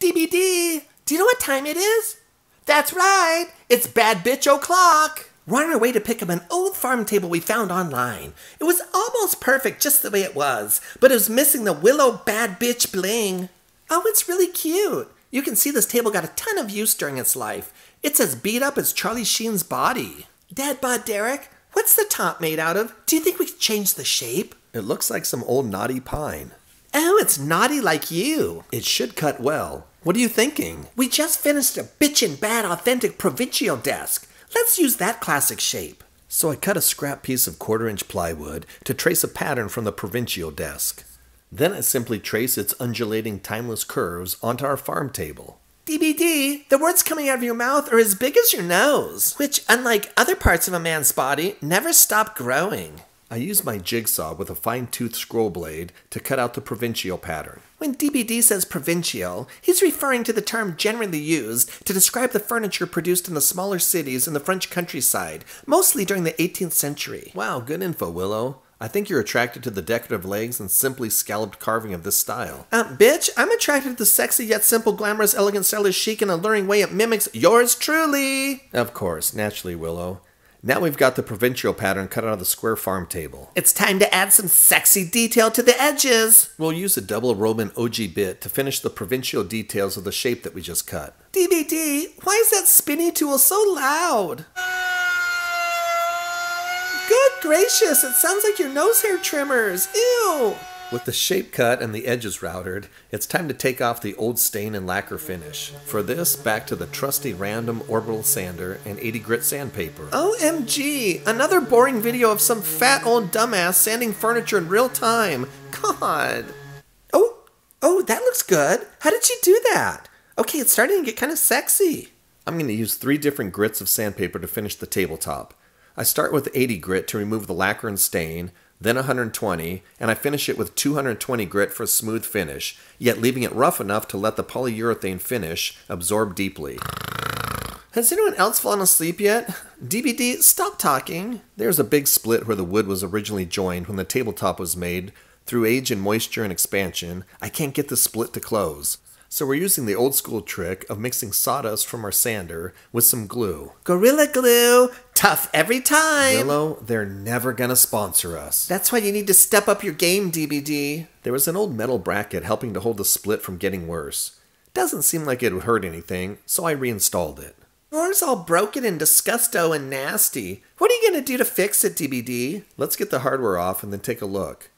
DBD, do you know what time it is? That's right, it's Bad Bitch O'Clock. We're on our way to pick up an old farm table we found online. It was almost perfect just the way it was, but it was missing the Willow Bad Bitch bling. Oh, it's really cute. You can see this table got a ton of use during its life. It's as beat up as Charlie Sheen's body. Dad bod Derek, what's the top made out of? Do you think we could change the shape? It looks like some old knotty pine. Oh, it's naughty like you. It should cut well. What are you thinking? We just finished a bitchin' bad authentic provincial desk. Let's use that classic shape. So I cut a scrap piece of 1/4-inch plywood to trace a pattern from the provincial desk. Then I simply trace its undulating timeless curves onto our farm table. DBD, the words coming out of your mouth are as big as your nose, which, unlike other parts of a man's body, never stop growing. I used my jigsaw with a fine-toothed scroll blade to cut out the provincial pattern. When DBD says provincial, he's referring to the term generally used to describe the furniture produced in the smaller cities in the French countryside, mostly during the 18th century. Wow, good info, Willow. I think you're attracted to the decorative legs and simply scalloped carving of this style. Bitch, I'm attracted to the sexy yet simple, glamorous, elegant, stylish, chic, and alluring way it mimics yours truly. Of course, naturally, Willow. Now we've got the provincial pattern cut out of the square farm table. It's time to add some sexy detail to the edges. We'll use a double Roman OG bit to finish the provincial details of the shape that we just cut. DBD, why is that spinny tool so loud? Good gracious, it sounds like your nose hair trimmers. Ew. With the shape cut and the edges routed, it's time to take off the old stain and lacquer finish. For this, back to the trusty random orbital sander and 80 grit sandpaper. OMG, another boring video of some fat old dumbass sanding furniture in real time. God. Oh, that looks good. How did you do that? Okay, it's starting to get kind of sexy. I'm going to use 3 different grits of sandpaper to finish the tabletop. I start with 80 grit to remove the lacquer and stain, then 120, and I finish it with 220 grit for a smooth finish, yet leaving it rough enough to let the polyurethane finish absorb deeply. Has anyone else fallen asleep yet? DBD, stop talking. There's a big split where the wood was originally joined when the tabletop was made. Through age and moisture and expansion, I can't get the split to close. So we're using the old school trick of mixing sawdust from our sander with some glue. Gorilla Glue! Tough every time! Willow, they're never gonna sponsor us. That's why you need to step up your game, DBD. There was an old metal bracket helping to hold the split from getting worse. Doesn't seem like it would hurt anything, so I reinstalled it. Yours all broken and disgusto and nasty. What are you gonna do to fix it, DBD? Let's get the hardware off and then take a look.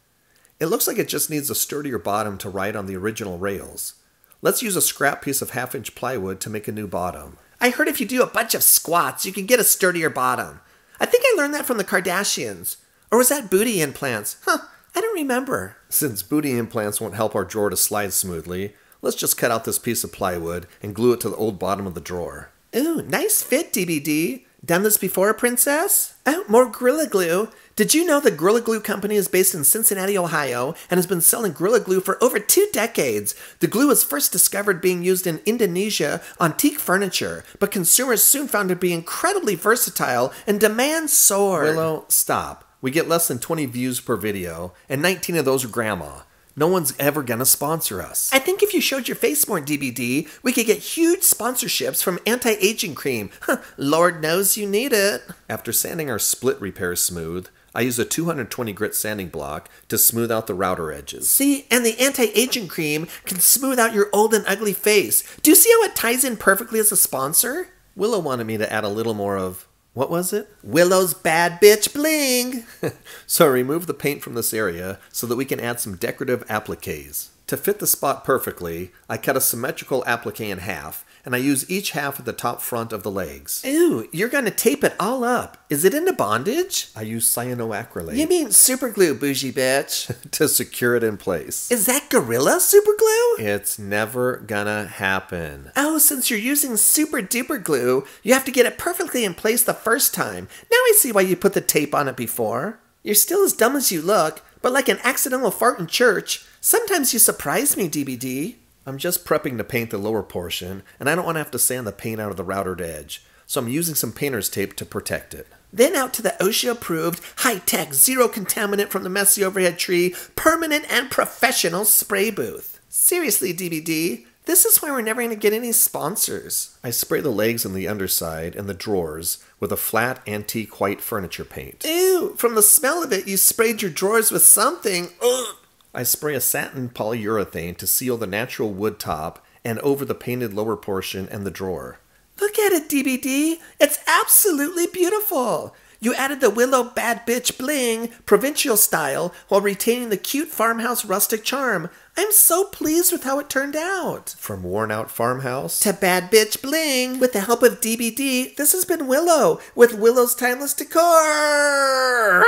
It looks like it just needs a sturdier bottom to ride on the original rails. Let's use a scrap piece of 1/2-inch plywood to make a new bottom. I heard if you do a bunch of squats, you can get a sturdier bottom. I think I learned that from the Kardashians. Or was that booty implants? I don't remember. Since booty implants won't help our drawer to slide smoothly, let's just cut out this piece of plywood and glue it to the old bottom of the drawer. Ooh, nice fit, DBD. Done this before, princess? Oh, more Gorilla Glue. Did you know the Gorilla Glue Company is based in Cincinnati, Ohio, and has been selling Gorilla Glue for over 2 decades? The glue was first discovered being used in Indonesia on teak furniture, but consumers soon found it to be incredibly versatile and demand soared. Willow, stop. We get less than 20 views per video, and 19 of those are grandma. No one's ever gonna sponsor us. I think if you showed your face more, DBD, we could get huge sponsorships from anti-aging cream. Lord knows you need it. After sanding our split repairs smooth, I use a 220 grit sanding block to smooth out the router edges. See, and the anti-aging cream can smooth out your old and ugly face. Do you see how it ties in perfectly as a sponsor? Willow wanted me to add a little more of, what was it? Willow's Bad Bitch Bling. So I removed the paint from this area so that we can add some decorative appliques. To fit the spot perfectly, I cut a symmetrical applique in half, and I use each half of the top front of the legs. Ooh, you're gonna tape it all up. Is it into bondage? I use cyanoacrylate. You mean super glue, bougie bitch. To secure it in place. Is that Gorilla super glue? It's never gonna happen. Oh, since you're using super duper glue, you have to get it perfectly in place the first time. Now I see why you put the tape on it before. You're still as dumb as you look, but like an accidental fart in church, sometimes you surprise me, DBD. I'm just prepping to paint the lower portion, and I don't want to have to sand the paint out of the routered edge, so I'm using some painter's tape to protect it. Then out to the OSHA-approved, high-tech, zero-contaminant from the messy overhead tree, permanent and professional spray booth. Seriously, DBD, This is why we're never going to get any sponsors. I spray the legs and the underside and the drawers with a flat antique white furniture paint. Ew, from the smell of it, you sprayed your drawers with something. Ugh. I spray a satin polyurethane to seal the natural wood top and over the painted lower portion and the drawer. Look at it, DBD. It's absolutely beautiful. You added the Willow bad bitch bling, provincial style, while retaining the cute farmhouse rustic charm. I'm so pleased with how it turned out. From worn out farmhouse To bad bitch bling. With the help of DBD, this has been Willow with Willow's Timeless Decor.